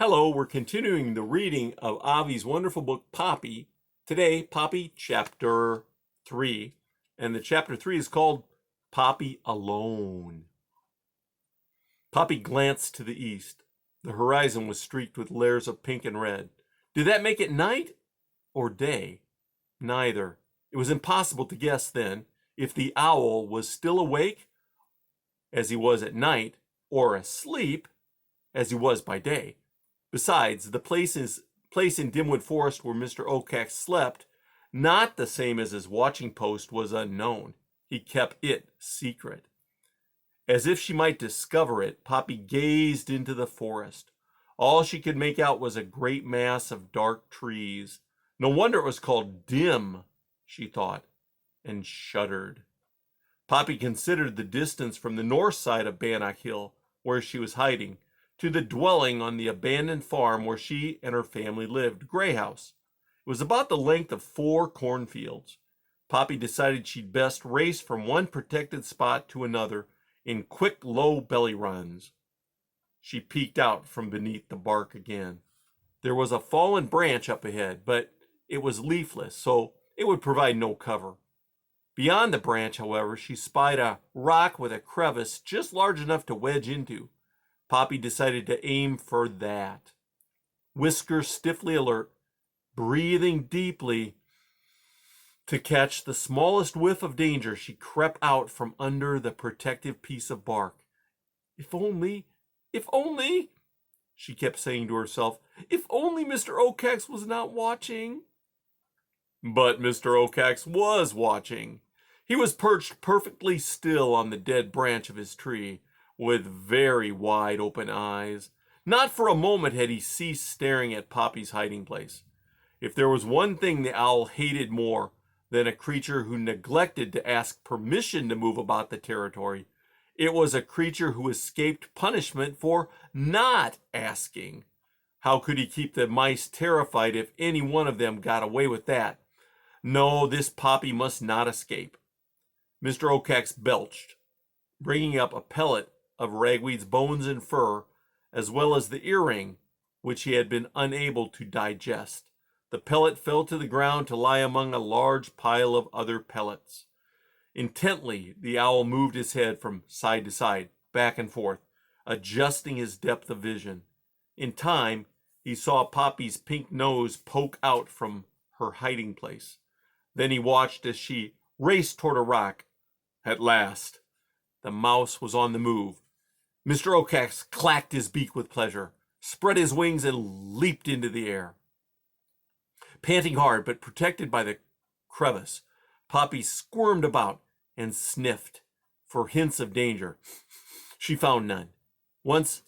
Hello, we're continuing the reading of Avi's wonderful book, Poppy. Today, Poppy chapter 3. And the chapter 3 is called Poppy Alone. Poppy glanced to the east. The horizon was streaked with layers of pink and red. Did that make it night or day? Neither. It was impossible to guess then if the owl was still awake, as he was at night, or asleep, as he was by day. Besides, the place in Dimwood Forest where Mr. Okax slept, not the same as his watching post, was unknown. He kept it secret. As if she might discover it, Poppy gazed into the forest. All she could make out was a great mass of dark trees. No wonder it was called dim, she thought, and shuddered. Poppy considered the distance from the north side of Bannock Hill, where she was hiding, to the dwelling on the abandoned farm where she and her family lived, Gray House. It was about the length of 4 cornfields. Poppy decided she'd best race from one protected spot to another in quick, low belly runs. She peeked out from beneath the bark again. There was a fallen branch up ahead, but it was leafless, so it would provide no cover. Beyond the branch, however, she spied a rock with a crevice just large enough to wedge into. Poppy decided to aim for that. Whiskers stiffly alert, breathing deeply to catch the smallest whiff of danger, she crept out from under the protective piece of bark. If only, she kept saying to herself, if only Mr. Okax was not watching. But Mr. Okax was watching. He was perched perfectly still on the dead branch of his tree, with very wide open eyes. Not for a moment had he ceased staring at Poppy's hiding place. If there was one thing the owl hated more than a creature who neglected to ask permission to move about the territory, it was a creature who escaped punishment for not asking. How could he keep the mice terrified if any one of them got away with that? No, this Poppy must not escape. Mr. Okax belched, bringing up a pellet of Ragweed's bones and fur, as well as the earring, which he had been unable to digest. The pellet fell to the ground to lie among a large pile of other pellets. Intently, the owl moved his head from side to side, back and forth, adjusting his depth of vision. In time, he saw Poppy's pink nose poke out from her hiding place. Then he watched as she raced toward a rock. At last, the mouse was on the move. Mr. Okax clacked his beak with pleasure, spread his wings, and leaped into the air. Panting hard, but protected by the crevice, Poppy squirmed about and sniffed for hints of danger. She found none. Once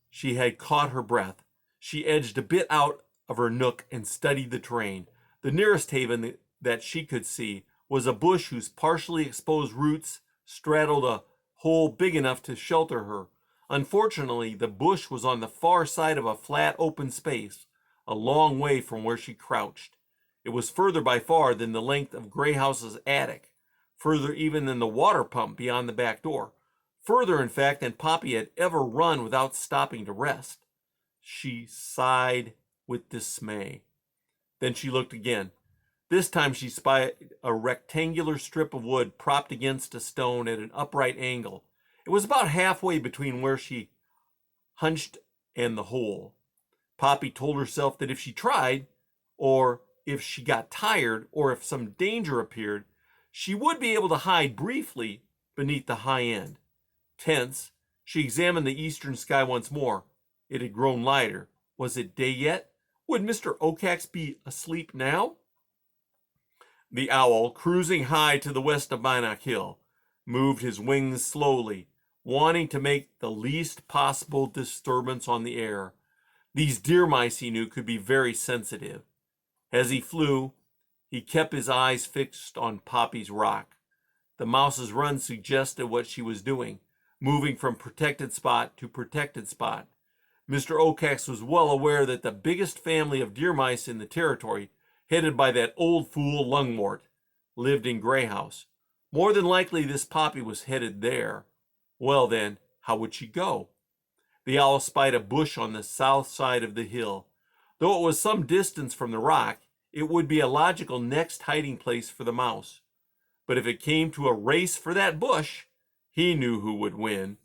she had caught her breath, she edged a bit out of her nook and studied the terrain. The nearest haven that she could see was a bush whose partially exposed roots straddled a hole big enough to shelter her. Unfortunately, the bush was on the far side of a flat open space, a long way from where she crouched. It was further by far than the length of Gray House's attic, further even than the water pump beyond the back door, further, in fact, than Poppy had ever run without stopping to rest. She sighed with dismay. Then she looked again. This time she spied a rectangular strip of wood propped against a stone at an upright angle. It was about halfway between where she hunched and the hole. Poppy told herself that if she tried, or if she got tired, or if some danger appeared, she would be able to hide briefly beneath the high end. Tense, she examined the eastern sky once more. It had grown lighter. Was it day yet? Would Mr. Okax be asleep now? The owl, cruising high to the west of Bannock Hill, moved his wings slowly, wanting to make the least possible disturbance on the air. These deer mice, he knew, could be very sensitive. As he flew, he kept his eyes fixed on Poppy's rock. The mouse's run suggested what she was doing, moving from protected spot to protected spot. Mr. Okax was well aware that the biggest family of deer mice in the territory, headed by that old fool Lungmort, lived in Gray House. More than likely this Poppy was headed there. Well then, how would she go? The owl spied a bush on the south side of the hill. Though it was some distance from the rock, it would be a logical next hiding place for the mouse. But if it came to a race for that bush, he knew who would win.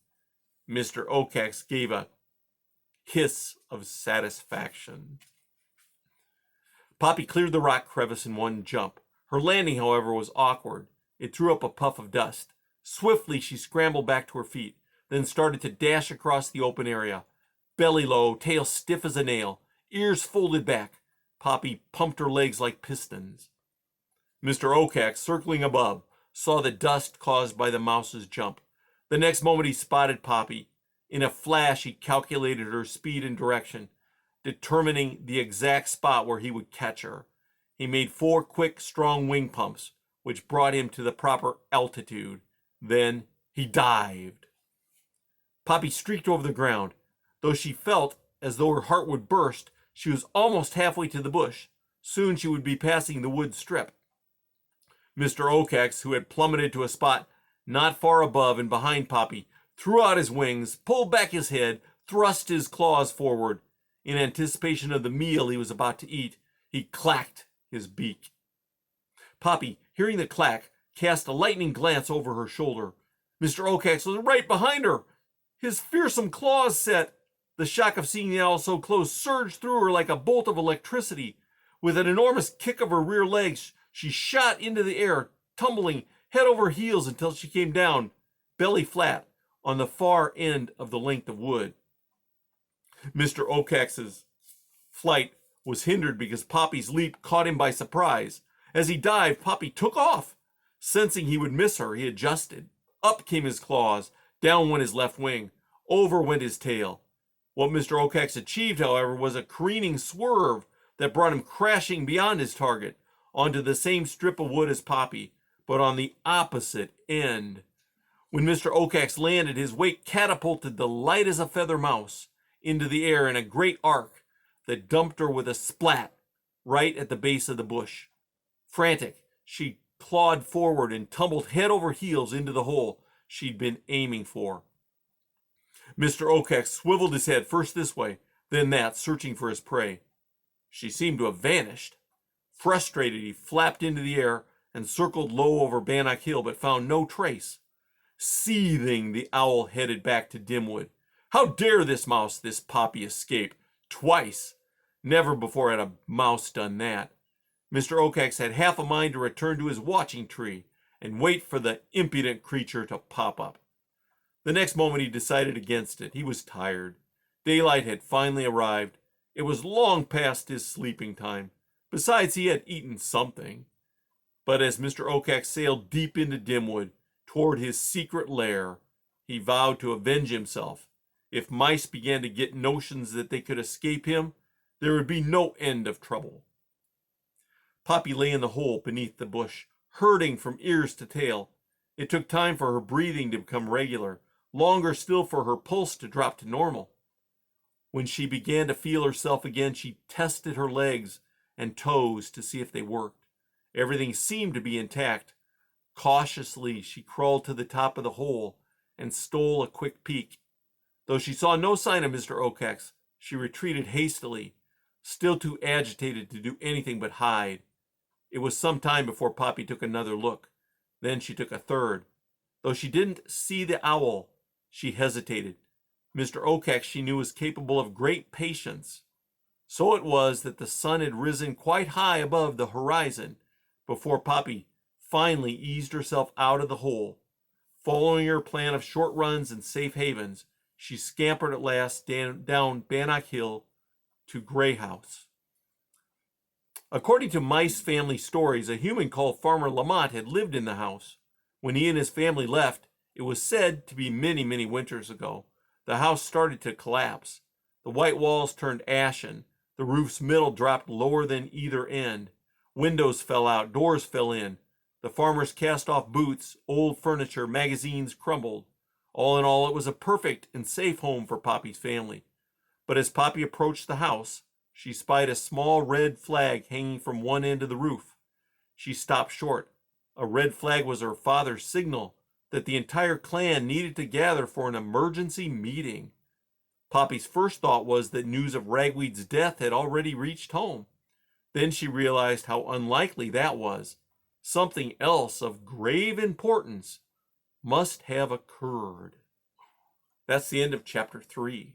Mr. Oakex gave a hiss of satisfaction. Poppy cleared the rock crevice in one jump. Her landing, however, was awkward. It threw up a puff of dust. Swiftly, she scrambled back to her feet, then started to dash across the open area. Belly low, tail stiff as a nail, ears folded back, Poppy pumped her legs like pistons. Mr. Oakex, circling above, saw the dust caused by the mouse's jump. The next moment he spotted Poppy. In a flash, he calculated her speed and direction, determining the exact spot where he would catch her. He made 4 quick, strong wing pumps, which brought him to the proper altitude. Then he dived. Poppy streaked over the ground. Though she felt as though her heart would burst, she was almost halfway to the bush. Soon she would be passing the wood strip. Mr. Oakex, who had plummeted to a spot not far above and behind Poppy, threw out his wings, pulled back his head, thrust his claws forward. In anticipation of the meal he was about to eat, he clacked his beak. Poppy, hearing the clack, cast a lightning glance over her shoulder. Mr. Oakex was right behind her. His fearsome claws set. The shock of seeing the owl so close surged through her like a bolt of electricity. With an enormous kick of her rear legs, she shot into the air, tumbling head over heels until she came down, belly flat, on the far end of the length of wood. Mr. Oakex's flight was hindered because Poppy's leap caught him by surprise. As he dived, Poppy took off. Sensing he would miss her, he adjusted. Up came his claws, down went his left wing, over went his tail. What Mr. Oakex achieved, however, was a careening swerve that brought him crashing beyond his target, onto the same strip of wood as Poppy, but on the opposite end. When Mr. Oakex landed, his weight catapulted the light as a feather mouse into the air in a great arc that dumped her with a splat right at the base of the bush. Frantic, she clawed forward and tumbled head over heels into the hole she'd been aiming for. Mr. Oakex swiveled his head first this way, then that, searching for his prey. She seemed to have vanished. Frustrated, he flapped into the air and circled low over Bannock Hill, but found no trace. Seething, the owl headed back to Dimwood. How dare this mouse, this Poppy, escape? Twice. Never before had a mouse done that. Mr. Oakex had half a mind to return to his watching tree and wait for the impudent creature to pop up. The next moment he decided against it. He was tired. Daylight had finally arrived. It was long past his sleeping time. Besides, he had eaten something. But as Mr. Oakex sailed deep into Dimwood, toward his secret lair, he vowed to avenge himself. If mice began to get notions that they could escape him, there would be no end of trouble. Poppy lay in the hole beneath the bush, hurting from ears to tail. It took time for her breathing to become regular, longer still for her pulse to drop to normal. When she began to feel herself again, she tested her legs and toes to see if they worked. Everything seemed to be intact. Cautiously, she crawled to the top of the hole and stole a quick peek. Though she saw no sign of Mr. Oakex, she retreated hastily, still too agitated to do anything but hide. It was some time before Poppy took another look. Then she took a third. Though she didn't see the owl, she hesitated. Mr. Oakex, she knew, was capable of great patience. So it was that the sun had risen quite high above the horizon before Poppy finally eased herself out of the hole. Following her plan of short runs and safe havens, she scampered at last down Bannock Hill to Grey House. According to mice family stories, a human called Farmer Lamont had lived in the house. When he and his family left, it was said to be many, many winters ago, the house started to collapse. The white walls turned ashen. The roof's middle dropped lower than either end. Windows fell out, doors fell in. The farmer's cast-off boots, old furniture, magazines crumbled. All in all, it was a perfect and safe home for Poppy's family. But as Poppy approached the house, she spied a small red flag hanging from one end of the roof. She stopped short. A red flag was her father's signal that the entire clan needed to gather for an emergency meeting. Poppy's first thought was that news of Ragweed's death had already reached home. Then she realized how unlikely that was. Something else of grave importance must have occurred. That's the end of chapter 3.